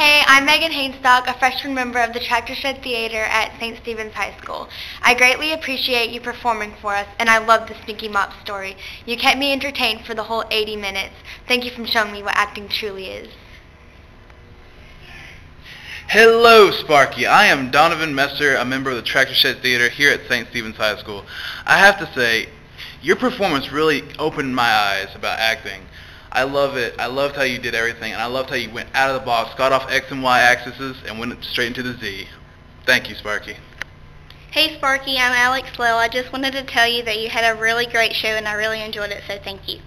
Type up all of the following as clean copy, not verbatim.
Hey, I'm Megan Hainstock, a freshman member of the Tractor Shed Theatre at St. Stephen's High School. I greatly appreciate you performing for us, and I love the Sneaky Mop story. You kept me entertained for the whole 80 minutes. Thank you for showing me what acting truly is. Hello, Sparky. I am Donovan Messer, a member of the Tractor Shed Theatre here at St. Stephen's High School. I have to say, your performance really opened my eyes about acting. I love it. I loved how you did everything, and I loved how you went out of the box, got off X and Y axes, and went straight into the Z. Thank you, Sparky. Hey Sparky, I'm Alex Lowe. I just wanted to tell you that you had a really great show and I really enjoyed it, so thank you.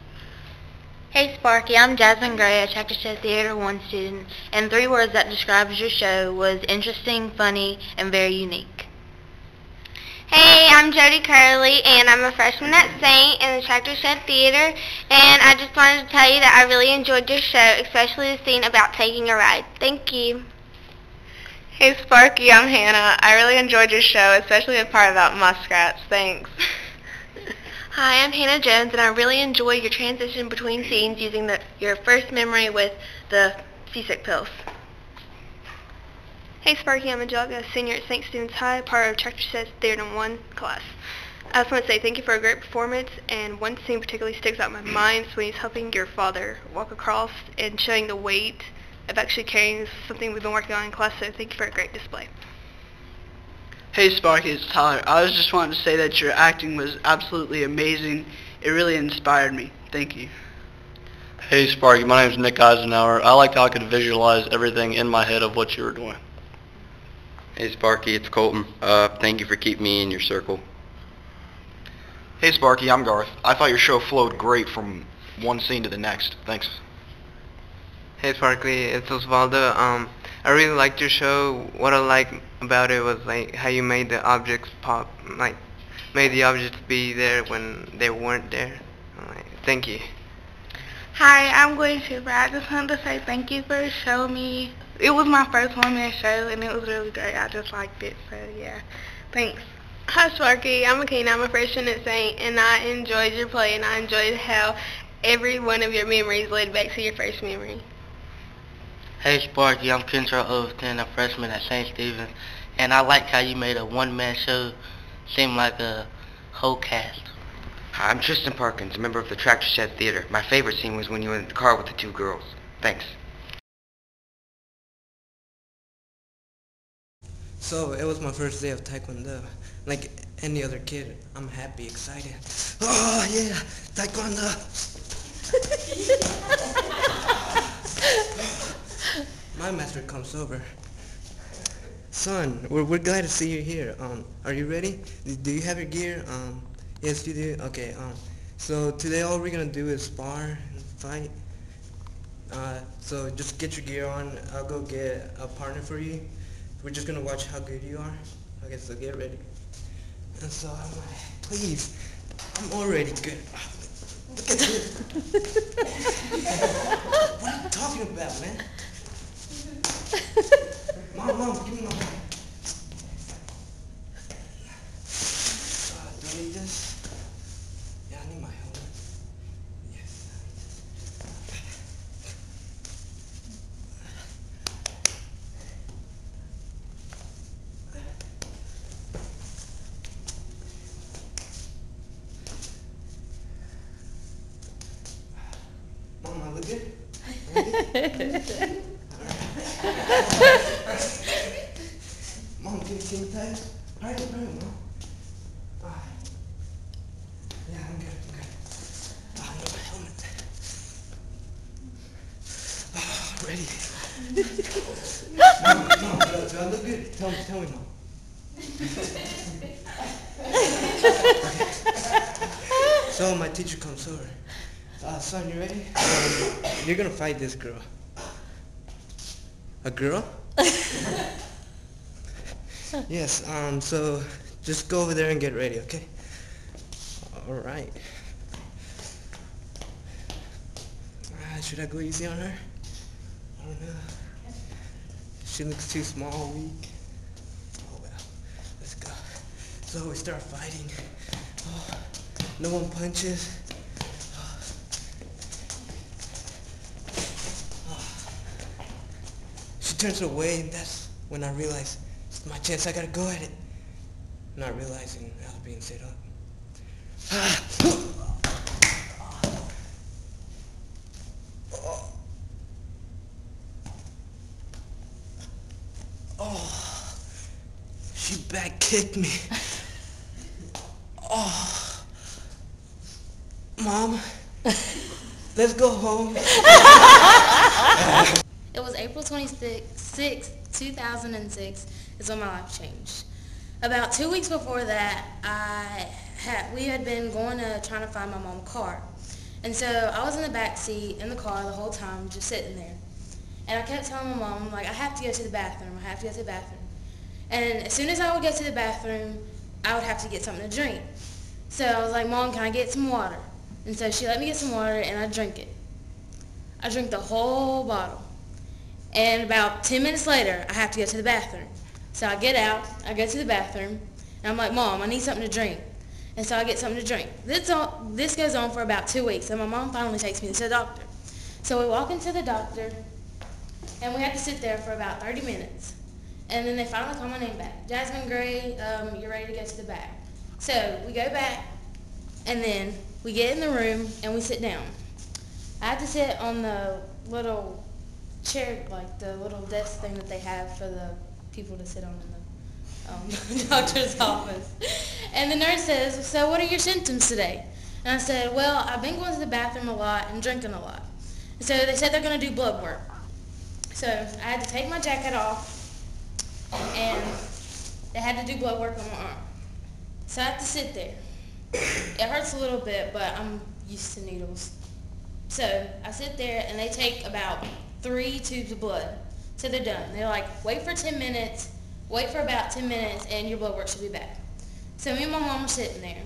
Hey Sparky, I'm Jasmine Gray, a Tractor Shed Theatre 1 student, and 3 words that describes your show was interesting, funny, and very unique. Hey, I'm Jody Curley, and I'm a freshman at St. in the Tractor Shed Theatre, and I just wanted to tell you that I really enjoyed your show, especially the scene about taking a ride. Thank you. Hey Sparky, I'm Hannah. I really enjoyed your show, especially the part about muskrats. Thanks. Hi, I'm Hannah Jones, and I really enjoyed your transition between scenes using your first memory with the seasick pills. Hey Sparky, I'm Angelica, a senior at St. Stephen's High, part of Tractor Shed Theatre 1 class. I just want to say thank you for a great performance, and one scene particularly sticks out in my mind is when he's helping your father walk across and showing the weight of actually carrying something we've been working on in class, so thank you for a great display. Hey Sparky, it's Tyler. I was just wanting to say that your acting was absolutely amazing. It really inspired me. Thank you. Hey Sparky, my name is Nick Eisenhower. I liked how I could visualize everything in my head of what you were doing. Hey Sparky, it's Colton. Thank you for keeping me in your circle. Hey Sparky, I'm Garth. I thought your show flowed great from one scene to the next. Thanks. Hey Sparky, it's Osvaldo. I really liked your show. What I liked about it was like how you made the objects pop, like made the objects be there when they weren't there. Thank you. Hi, I'm Gwen Schubert. I just wanted to say thank you for showing me. It was my first 1-man show, and it was really great. I just liked it, so yeah. Thanks. Hi Sparky, I'm Akina. I'm a freshman at St. and I enjoyed your play, and I enjoyed how every one of your memories led back to your first memory. Hey Sparky, I'm Kentrell Overton, a freshman at St. Stephen's, and I like how you made a one-man show seem like a whole cast. Hi, I'm Tristan Parkins, a member of the Tractor Shed Theatre. My favorite scene was when you were in the car with the 2 girls. Thanks. So, it was my first day of Taekwondo. Like any other kid, I'm happy, excited. Oh yeah, Taekwondo! My master comes over. Son, we're glad to see you here. Are you ready? Do you have your gear? Yes, you do. Okay. So today all we're gonna do is spar and fight. So just get your gear on. I'll go get a partner for you. We're just gonna watch how good you are. Okay, so get ready. And so I'm like, please, I'm already good. Look at this. What are you talking about, man? Mom, give me my phone. Do I need this? Yeah, I need my helmet. Yes. Mom, I look good? Mom, can you tie it? Hurry, Mom. Yeah, I'm good. I need my helmet. Ready. Mom, do I look good? Tell me, Mom. Okay. So my teacher comes over. Son, you ready? You're gonna fight this girl. A girl? Yes, so just go over there and get ready, okay? Alright. Should I go easy on her? I don't know. She looks too small, weak. Oh well, let's go. So we start fighting. Oh, no one punches. turns away, and that's when I realize it's my chance. I gotta go at it. Not realizing I was being set up. Oh, she back kicked me. Oh, Mom, let's go home. It was April 26, 2006 is when my life changed. About 2 weeks before that, we had been trying to find my mom's car. And so I was in the back seat in the car the whole time, just sitting there. And I kept telling my mom, like, I have to go to the bathroom, I have to go to the bathroom. And as soon as I would go to the bathroom, I would have to get something to drink. So I was like, Mom, can I get some water? And so she let me get some water, and I drank it. I drank the whole bottle. And about 10 minutes later, I have to go to the bathroom. So I get out, I go to the bathroom, and I'm like, Mom, I need something to drink. And so I get something to drink. This goes on for about 2 weeks, and my mom finally takes me to the doctor. So we walk into the doctor, and we have to sit there for about 30 minutes. And then they finally call my name back. Jasmine Gray, you're ready to go to the back. So we go back, and then we get in the room, and we sit down. I have to sit on the little chair, like the little desk thing that they have for the people to sit on in the doctor's office. And the nurse says, so what are your symptoms today? And I said, well, I've been going to the bathroom a lot and drinking a lot. And so they said they're going to do blood work. So I had to take my jacket off, and they had to do blood work on my arm. So I have to sit there. It hurts a little bit, but I'm used to needles. So I sit there, and they take about 3 tubes of blood. So they're done. They're like, wait for 10 minutes, wait for about 10 minutes, and your blood work should be back. So me and my mom are sitting there,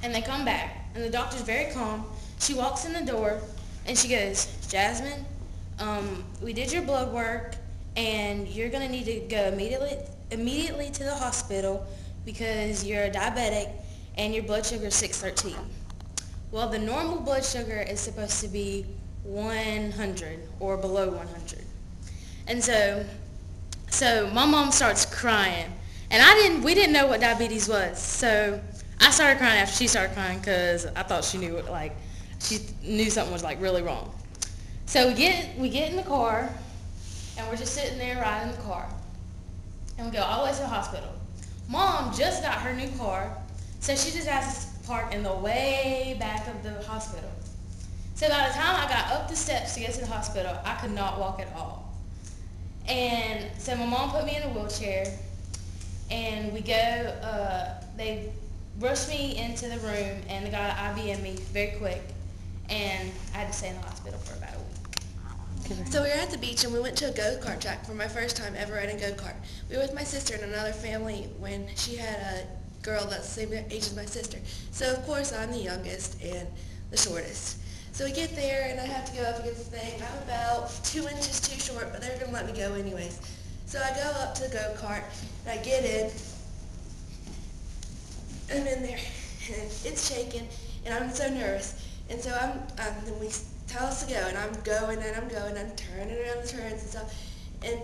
and they come back, and the doctor's very calm. She walks in the door, and she goes, Jasmine, we did your blood work, and you're going to need to go immediately to the hospital because you're a diabetic, and your blood sugar is 613. Well, the normal blood sugar is supposed to be 100 or below 100. And so my mom starts crying. And we didn't know what diabetes was. So I started crying after she started crying because I thought she knew something was like really wrong. So we get in the car, and we're just sitting there riding the car. And we go all the way to the hospital. Mom just got her new car, so she just has to park in the way back of the hospital. So by the time I got up the steps to get to the hospital, I could not walk at all. And so my mom put me in a wheelchair, and we go, they rushed me into the room, and they got an IV in me very quick, and I had to stay in the hospital for about a week. So we were at the beach, and we went to a go-kart track for my first time ever riding a go-kart. We were with my sister and another family when she had a girl that's the same age as my sister. So of course I'm the youngest and the shortest. So we get there, and I have to go up against the thing. I'm about 2 inches too short, but they're going to let me go anyways. So I go up to the go-kart, and I get in. I'm in there, and it's shaking, and I'm so nervous. And so then we tell us to go, and I'm going, and I'm turning around the turns and stuff. And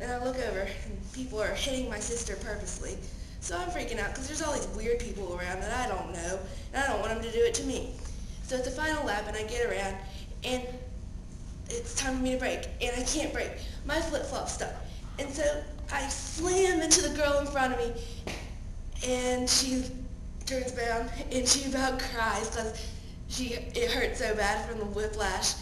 I look over, and people are hitting my sister purposely. So I'm freaking out because there's all these weird people around that I don't know, and I don't want them to do it to me. So it's the final lap, and I get around, and it's time for me to brake, and I can't brake. My flip-flop's stuck. And so I slam into the girl in front of me, and she turns around, and she about cries because it hurt so bad from the whiplash.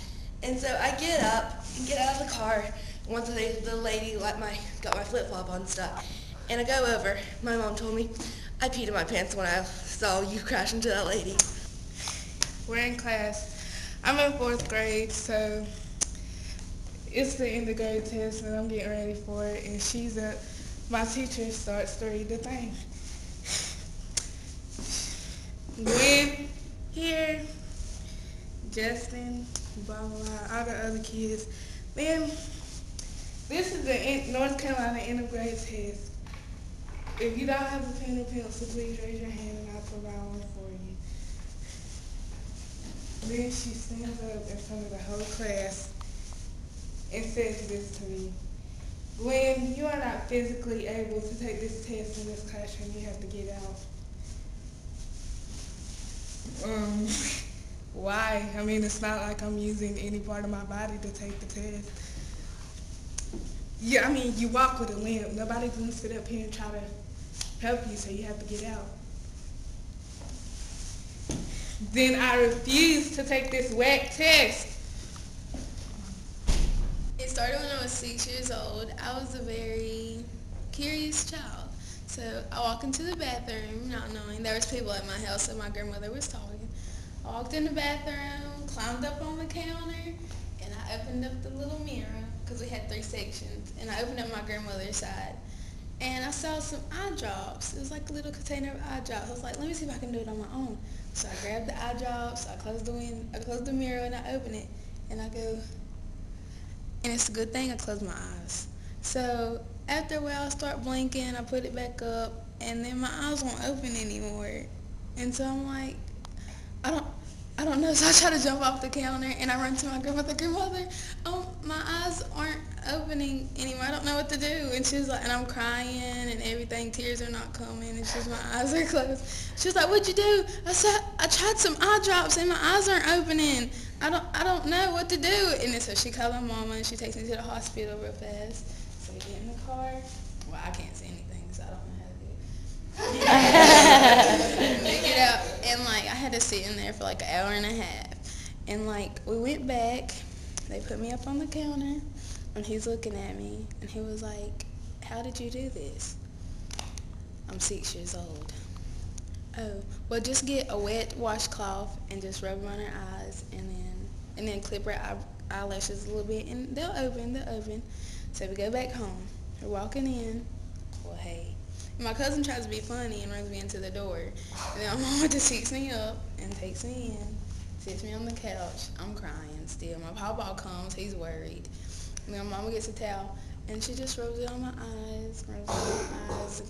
And so I get up and get out of the car once the lady got my flip-flop unstuck. And I go over. My mom told me I peed in my pants when I saw you crash into that lady. We're in class. I'm in 4th grade, so it's the end of grade test, and I'm getting ready for it. And my teacher starts to read the thing. Gwen here, Justin, blah, blah, blah, all the other kids. Then, this is the North Carolina end of grade test. If you don't have a pen or pencil, please raise your hand and I'll provide one for you. Then she stands up in front of the whole class and says this to me. When you are not physically able to take this test in this classroom, you have to get out. Why? I mean, it's not like I'm using any part of my body to take the test. Yeah, I mean, you walk with a limp. Nobody's going to sit up here and try to help you, so you have to get out. Then I refuse to take this whack test. It started when I was 6 years old. I was a very curious child. So I walked into the bathroom, not knowing there was people at my house, so my grandmother was talking. I walked in the bathroom, climbed up on the counter, and I opened up the little mirror, because we had 3 sections, and I opened up my grandmother's side. And I saw some eye drops. It was like a little container of eye drops. I was like, let me see if I can do it on my own. So I grabbed the eye drops, I closed the mirror, and I opened it, and I go, and it's a good thing I closed my eyes. So after a while I start blinking, I put it back up, and then my eyes won't open anymore. And so I'm like, I don't know. So I try to jump off the counter, and I run to my grandmother. Grandmother, my eyes aren't opening anymore. I don't know what to do. And she's like, and I'm crying and everything. Tears are not coming, and she's my eyes are closed. She's like, what'd you do? I said, I tried some eye drops, and my eyes aren't opening. I don't know what to do. And then so she called my mama, and she takes me to the hospital real fast. So we get in the car. Well, I can't see anything, so I don't know how to do it. They get out, and like I had to sit in there for like an hour and a half. And like we went back, they put me up on the counter, and he's looking at me, and he was like, how did you do this? I'm 6 years old. Oh, well, just get a wet washcloth and just rub them on her eyes, and then clip her eyelashes a little bit, and they'll open. So we go back home. We're walking in. Well, hey. And my cousin tries to be funny and runs me into the door. And then my mama just picks me up and takes me in, sits me on the couch. I'm crying still. My pawpaw comes. He's worried. And then my mama gets a towel, and she just rubs it on my eyes, and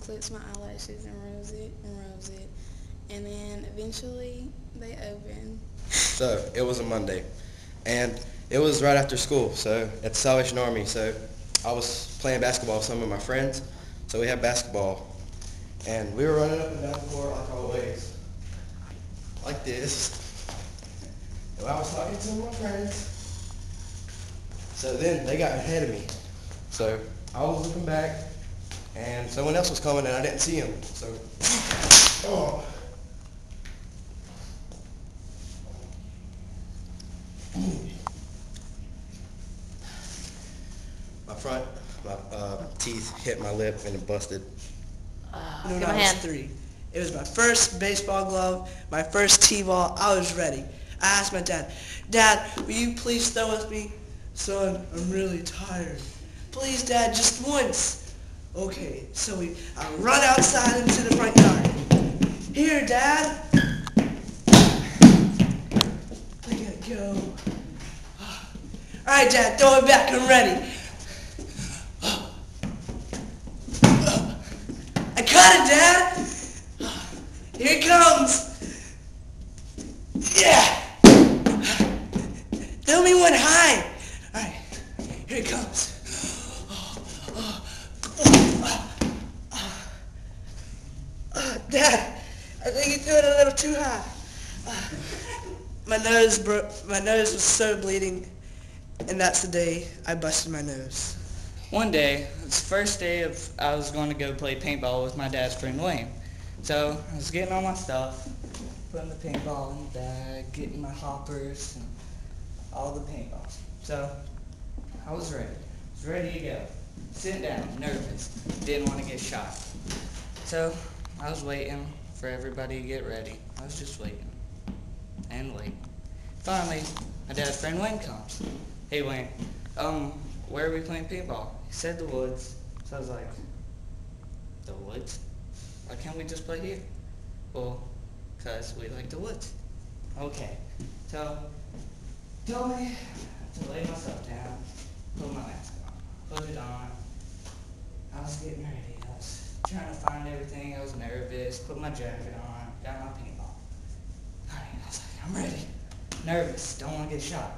clips my eyelashes, and rubs it. And then eventually they open. So it was a Monday, and it was right after school, so at the Salvation Army. So I was playing basketball with some of my friends, so we had basketball, and we were running up and down the court like always, like this. And I was talking to some of my friends, so then they got ahead of me. So I was looking back, and someone else was coming, and I didn't see him. So, oh. My teeth hit my lip and it busted. When I was 3. It was my first baseball glove, my first T-ball. I was ready. I asked my dad, Dad, will you please throw with me? Son, I'm really tired. Please, Dad, just once. Okay, so I run outside into the front yard. Here, Dad. I gotta go. All right, Dad, throw it back. I'm ready. I got it, Dad. Here it comes. Yeah. Throw me one high. All right, here it comes. Dad, I think you threw it a little too high. My nose was so bleeding, and that's the day I busted my nose. One day, it was the first day I was going to go play paintball with my dad's friend Wayne. So I was getting all my stuff, putting the paintball in the bag, getting my hoppers, and all the paintballs. So I was ready. I was ready to go. Sitting down, nervous, didn't want to get shot. So I was waiting for everybody to get ready. I was just waiting and waiting. Finally, my dad's friend Wayne comes. Hey Wayne, where are we playing paintball? He said the woods. So I was like, the woods? Why can't we just play here? Well, because we like the woods. Okay. So, told me to lay myself down, put my mask on, put it on. I was getting ready. I was trying to find everything. I was nervous, put my jacket on, got my paintball. I was like, I'm ready. Nervous, don't want to get shot.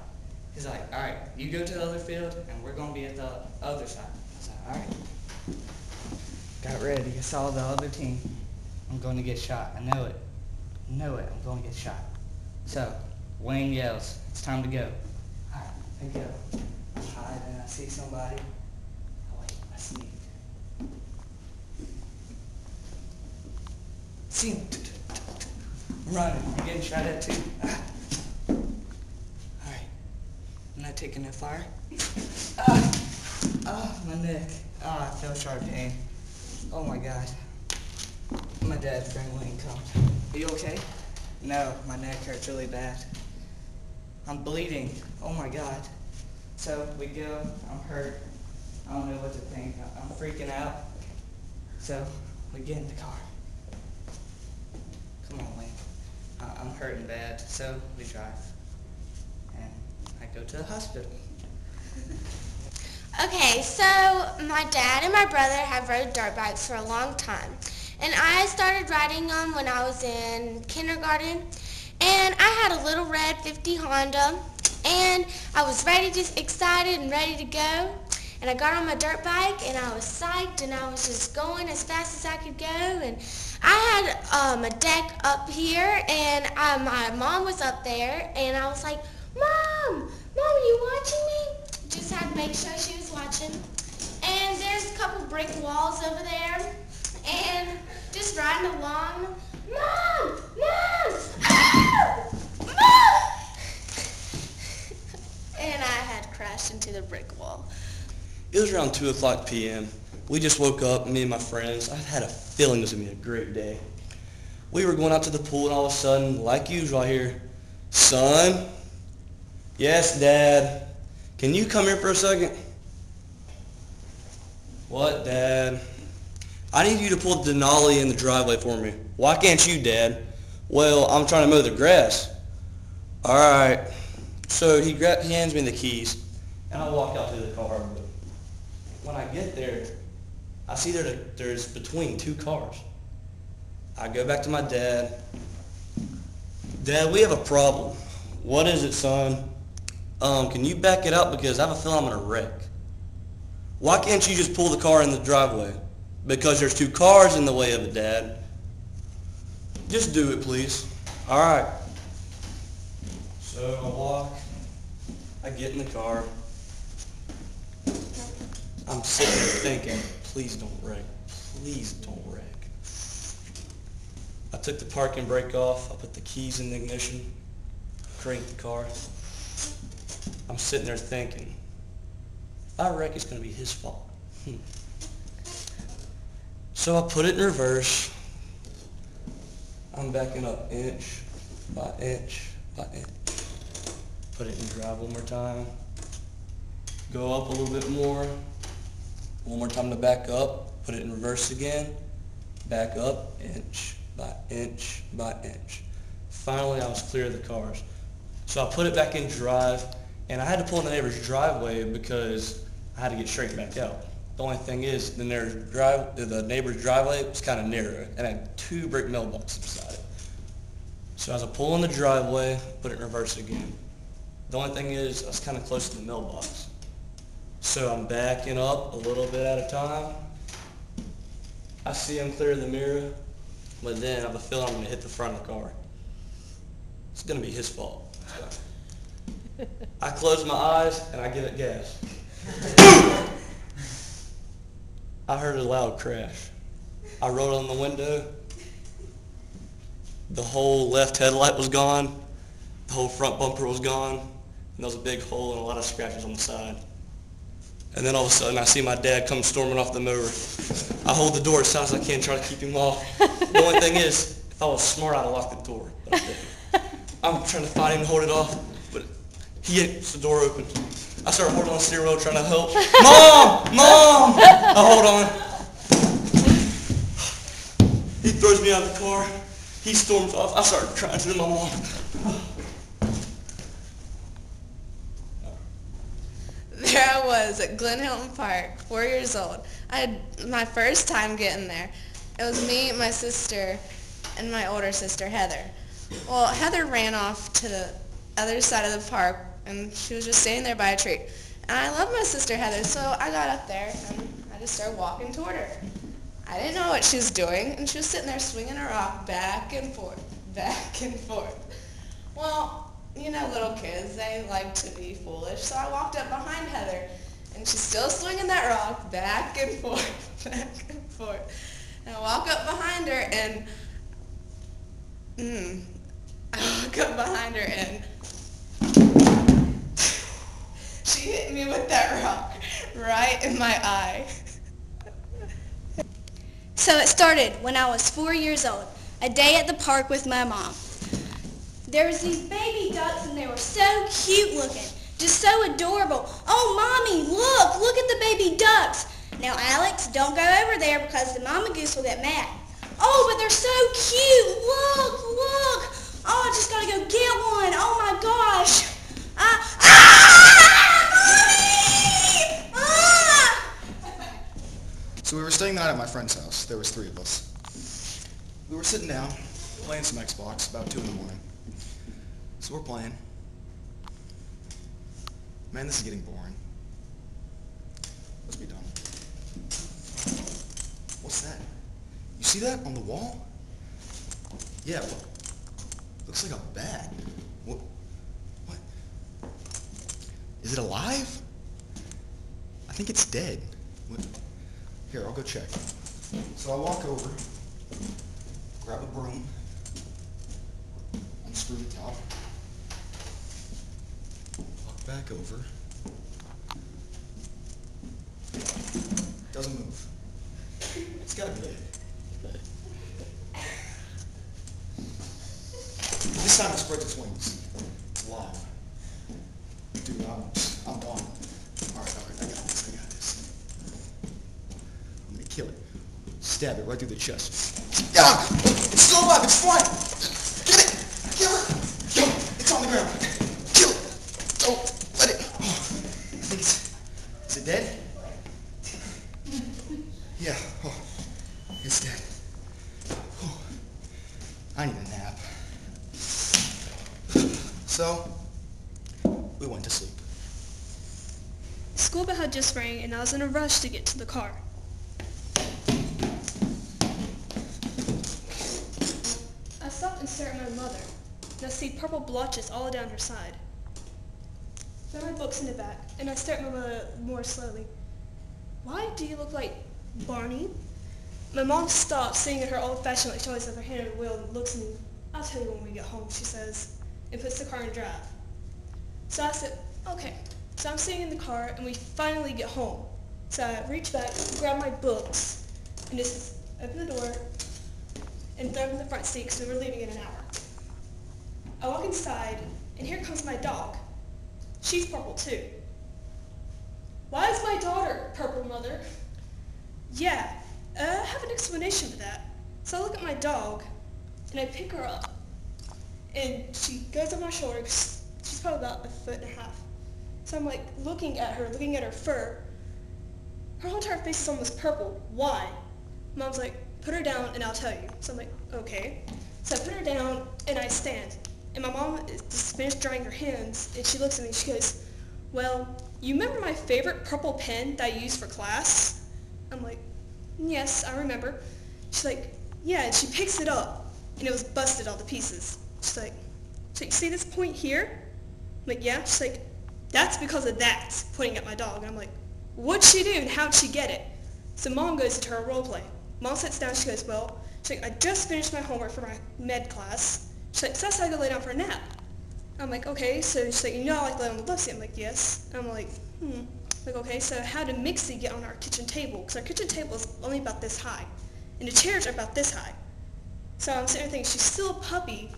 He's like, all right, you go to the other field, and we're going to be at the other side. I was like, Alright. Got ready. I saw the other team. I'm going to get shot. I know it. I know it. I'm going to get shot. So, Wayne yells, it's time to go. Alright, I go. I hide and I see somebody. Oh wait, I sneak. See him. I'm running. I'm getting shot at too. Alright. I'm not taking that fire. My neck. I feel sharp pain. Oh my God. My dad's friend Wayne comes. Are you okay? No, my neck hurts really bad. I'm bleeding. Oh my God. So we go. I'm hurt. I don't know what to think. I'm freaking out. So we get in the car. Come on, Wayne. I'm hurting bad. So we drive. And I go to the hospital. Okay, so my dad and my brother have rode dirt bikes for a long time. And I started riding them when I was in kindergarten. And I had a little red 50 Honda. And I was ready, just excited and ready to go. And I got on my dirt bike and I was psyched and I was just going as fast as I could go. And I had a deck up here and my mom was up there. And I was like, Mom, are you watching me? Just had to make sure she was watching. And there's a couple brick walls over there. And just riding along. Mom! Ah! Mom! And I had crashed into the brick wall. It was around 2 o'clock p.m. We just woke up, me and my friends. I had a feeling this was going to be a great day. We were going out to the pool and all of a sudden, like usual, I hear, Son? Yes, Dad. Can you come here for a second? What, Dad? I need you to pull the Denali in the driveway for me. Why can't you, Dad? Well, I'm trying to mow the grass. All right. So he hands me the keys, and I walk out to the car. When I get there, I see there's between 2 cars. I go back to my dad. Dad, we have a problem. What is it, son? Can you back it up because I have a feeling I'm in a wreck. Why can't you just pull the car in the driveway? Because there's 2 cars in the way of it, Dad. Just do it, please. All right. So I walk. I get in the car. I'm sitting there thinking, please don't wreck. Please don't wreck. I took the parking brake off. I put the keys in the ignition. Cranked the car. I'm sitting there thinking, if I wreck, it's going to be his fault. So I put it in reverse. I'm backing up inch by inch by inch. Put it in drive one more time. Go up a little bit more. One more time to back up. Put it in reverse again. Back up inch by inch by inch. Finally, I was clear of the cars. So I put it back in drive, and I had to pull in the neighbor's driveway because I had to get straight back out. The only thing is, the neighbor's driveway was kind of narrow and had 2 brick mailboxes beside it. So as I pull in the driveway, put it in reverse again. The only thing is, I was kind of close to the mailbox. So I'm backing up a little bit at a time. I see him clear the mirror, but then I have a feeling I'm going to hit the front of the car. It's going to be his fault. So I close my eyes and I give it gas. I heard a loud crash. I rolled on the window. The whole left headlight was gone. The whole front bumper was gone. And there was a big hole and a lot of scratches on the side. And then all of a sudden I see my dad come storming off the mower. I hold the door as fast as I can, try to keep him off. The only thing is, if I was smart, I'd have locked the door. But I didn't. I'm trying to fight him and hold it off, but he gets the door open. I start holding on the steering wheel trying to help. Mom! Mom! I hold on. He throws me out of the car. He storms off. I start crying to my mom. There I was at Glen Hilton Park, 4 years old. I had my first time getting there. It was me, my sister, and my older sister, Heather. Well, Heather ran off to the other side of the park, and she was just standing there by a tree. And I love my sister Heather, so I got up there, and I to start walking toward her. I didn't know what she was doing, and she was sitting there swinging her rock back and forth, back and forth. Well, you know little kids, they like to be foolish, so I walked up behind Heather, and she's still swinging that rock back and forth, back and forth. And I walk up behind her, and she hit me with that rock right in my eye. So it started when I was 4 years old, a day at the park with my mom. There was these baby ducks and they were so cute looking, just so adorable. Oh, Mommy, look at the baby ducks. Now, Alex, don't go over there because the mama goose will get mad. Oh, but they're so cute. Look. Oh, I just gotta go get one. Oh my gosh. So we were staying the night at my friend's house. There was 3 of us. We were sitting down, playing some Xbox, about 2 in the morning. So we're playing. Man, this is getting boring. Let's be done. What's that? You see that on the wall? Yeah, look. Looks like a bat. What? Is it alive? I think it's dead. What? Here, I'll go check. So I walk over, grab a broom, unscrew the top, walk back over. Doesn't move. It's gotta be dead. This time it spreads its wings. It's alive. Dude, I'm done. Alright, I got this. I'm gonna kill it. Stab it right through the chest. Yeah! It's still alive, it's fine! Get it! Kill it! Yo, it's on the ground. Kill it! Don't let it. I think is it dead? Yeah, it's dead. I need a nap. So, we went to sleep. School bell had just rang, and I was in a rush to get to the car. I stopped and stared at my mother, and I see purple blotches all down her side. There were my books in the back, and I stared at my mother more slowly. Why do you look like Barney? My mom stops, sitting at her old-fashioned like she always has her hand on the wheel, and looks at me. I'll tell you when we get home, she says, and puts the car in drive. So I said, okay. So I'm sitting in the car, and we finally get home. So I reach back, grab my books, and just open the door, and throw them in the front seat because we were leaving in an hour. I walk inside, and here comes my dog. She's purple too. Why is my daughter purple, Mother? Yeah, I have an explanation for that. So I look at my dog, and I pick her up, and she goes on my shoulder. She's probably about 1.5 feet. So I'm like looking at her fur. Her whole entire face is almost purple. Why? Mom's like, put her down and I'll tell you. So I'm like, okay. So I put her down and I stand. And my mom is just finished drying her hands, and she looks at me and she goes, well, you remember my favorite purple pen that I used for class? I'm like, yes, I remember. She's like, yeah, and she picks it up, and it was busted all to pieces. She's like, so you see this point here? I'm like, yeah. She's like, that's because of that, pointing at my dog. And I'm like, what'd she do and how'd she get it? So Mom goes into her role play. Mom sits down, she goes, well, she's like, I just finished my homework for my med class. She's like, so that's how I go lay down for a nap. I'm like, okay. So she's like, you know I like to lay on the love seat. I'm like, yes. I'm like, Like, okay, so how did Mixie get on our kitchen table? Because our kitchen table is only about this high, and the chairs are about this high. So I'm sitting there thinking, she's still a puppy,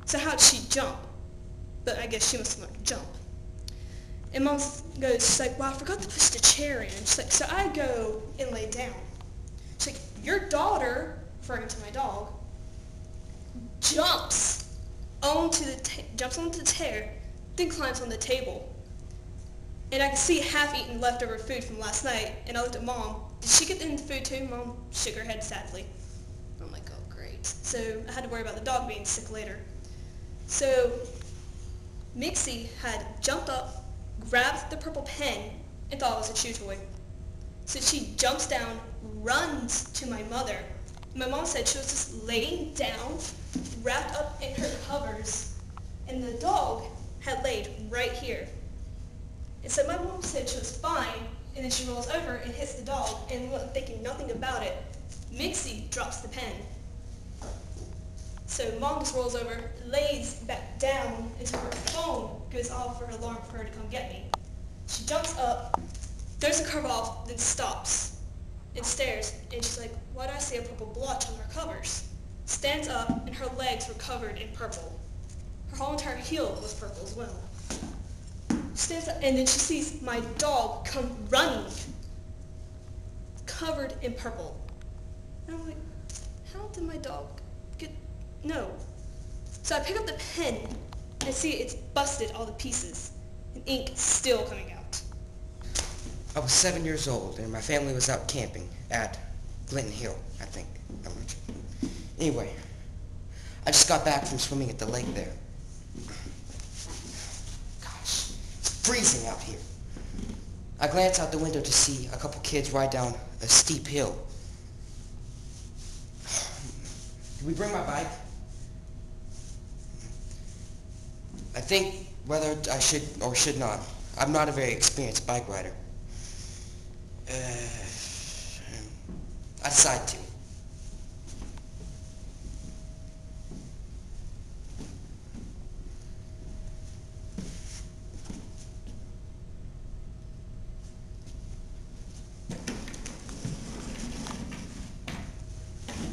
so how'd she jump? But I guess she must have learned to jump. And Mom goes, she's like, well, I forgot to push the chair in. She's like, so I go and lay down. She's like, your daughter, referring to my dog, jumps onto the chair, then climbs on the table. And I could see half-eaten leftover food from last night, and I looked at Mom. Did she get in the food too? Mom shook her head sadly. I'm like, oh, great. So I had to worry about the dog being sick later. So Mixie had jumped up, grabbed the purple pen, and thought it was a chew toy. So she jumps down, runs to my mother. My mom said she was just laying down, wrapped up in her covers, and the dog had laid right here. And so my mom said she was fine, and then she rolls over and hits the dog, and thinking nothing about it, Mixie drops the pen. So Mom just rolls over, lays back down until her phone goes off for her alarm for her to come get me. She jumps up, throws the cover off, then stops and stares, and she's like, why do I see a purple blotch on her covers? Stands up, and her legs were covered in purple. Her whole entire heel was purple as well. Stands up, and then she sees my dog come running, covered in purple. And I'm like, how did my dog get, no. So I pick up the pen, and I see it's busted all the pieces, and ink still coming out. I was 7 years old, and my family was out camping at Glinton Hill, I think. Anyway, I just got back from swimming at the lake there. Gosh, it's freezing out here. I glance out the window to see a couple kids ride down a steep hill. Did we bring my bike? I think whether I should or should not. I'm not a very experienced bike rider. I decide to.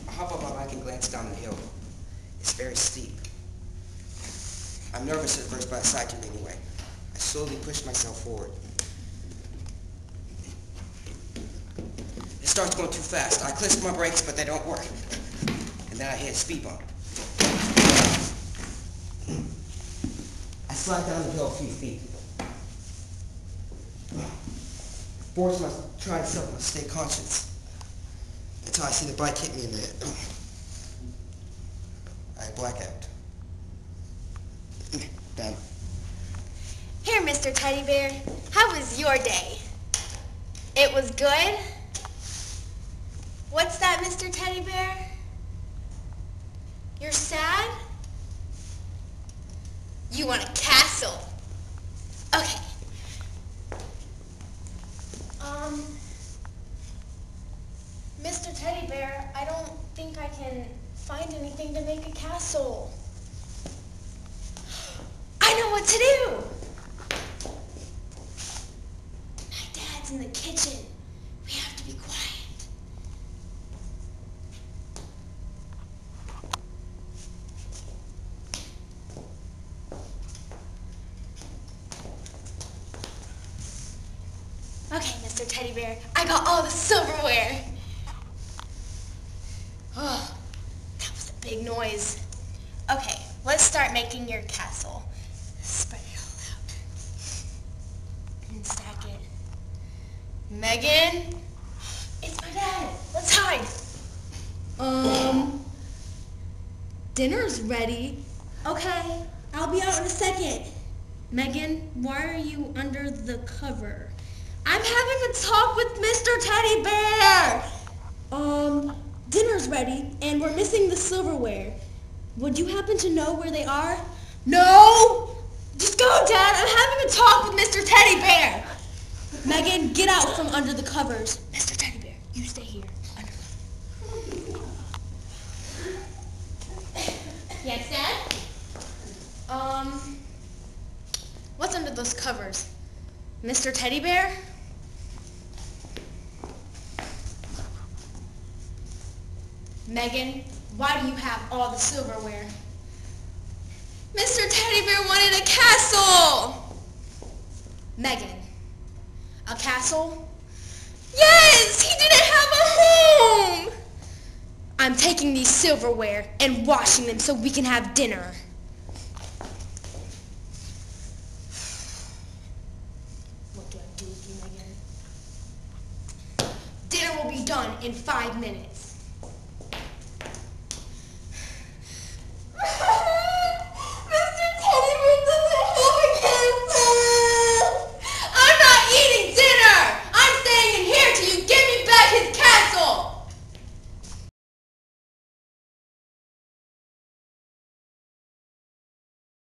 I hop on my bike and glance down the hill. It's very steep. I'm nervous at first, but I decide to anyway. I slowly push myself forward. It starts going too fast. I click my brakes, but they don't work. And then I hit a speed bump. I slide down the hill a few feet. Force myself, try to stay conscious until I see the bike hit me in the head. I black out. Done. Here, Mr. Teddy Bear, how was your day? It was good? What's that, Mr. Teddy Bear? You're sad? You want a castle? Okay. Mr. Teddy Bear, I don't think I can find anything to make a castle. I know what to do! My dad's in the kitchen. We have to be quiet. Okay, Mr. Teddy Bear, I got all the silverware. Oh, that was a big noise. Okay, let's start making your castle. Spread it all out. And stack it. Megan? It's my dad. Let's hide. Dinner's ready. Okay, I'll be out in a second. Megan, why are you under the cover? I'm having a talk with Mr. Teddy Bear. Dinner's ready, and we're missing the silverware. Would you happen to know where they are? No! Just go, Dad. I'm having a talk with Mr. Teddy Bear. Megan, get out from under the covers. Mr. Teddy Bear, you stay here. Under cover. Yes, Dad? What's under those covers? Mr. Teddy Bear? Megan, why do you have all the silverware? Mr. Teddy Bear wanted a castle. Megan, a castle? Yes, he didn't have a home. I'm taking these silverware and washing them so we can have dinner. What do I do with you, Megan? Dinner will be done in 5 minutes.